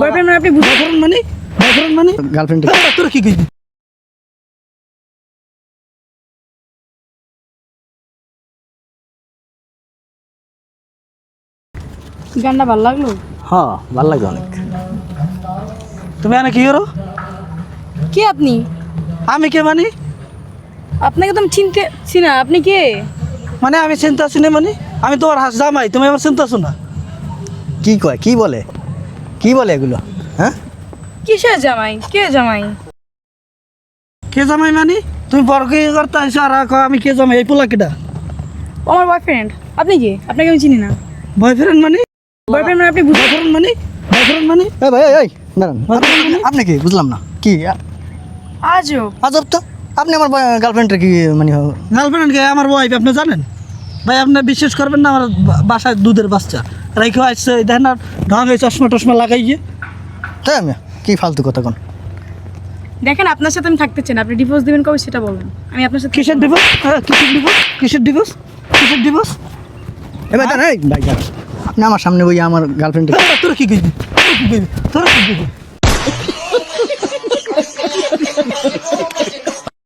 Boyfriend মানে আপনি boyfriend মানে গার্লফ্রেন্ড তোর কি কইবি গানটা ভালো লাগলো। হ্যাঁ ভালো লাগে অনেক। তুমি এনে কি করো কে আপনি? আমি কে মানে আপনাকে তো আমি চিনতেছি না, আপনি কে? মানে আমি চিন্তা আছি না মানে আমি তোমার হাস জামাই, তুমি আমার চিন্তা আছো না। কি কয় কি বলে এগুলো? হ্যাঁ কিসের জামাই? কে জামাই? কে জামাই মানে তুমি বড় কি করতে আইছো আর কও আমি কে জামাই? এই পোলা কেডা? ও আমার বয়ফ্রেন্ড। আপনি কে? আপনাকে আমি চিনি না। বয়ফ্রেন্ড মানে বয়ফ্রেন্ড মানে আপনি বয়ফ্রেন্ড মানে এই ভাই এই দাঁড়ান, আপনি কি বুঝলাম না কি আজও আজব তো। আপনি আমার গার্লফ্রেন্ডের কি মানে গার্লফ্রেন্ড কে আমার ওয়াইফ আপনি জানেন? ভাই আপনি বিশ্বাস করবেন না, আমার বাসায় দুধের বাচ্চা রাইখে আসছে, দেখেন না ঢং এই চশমা টশমা লাগাইয়ে। তাই আমি কি ফালতু কথা কোন? দেখেন, আপনার সাথে আমি থাকতে চাই না। আপনি ডিভোর্স দিবেন কবে সেটা বলুন। আমি আপনার সাথে কিসের ডিভোর্স? কিসের ডিভোর্স? এবার দাঁড়ান, এই ভাই দাঁড়ান, আপনি আমার সামনে বই আমার গার্লফ্রেন্ডের তোর কি কইবি?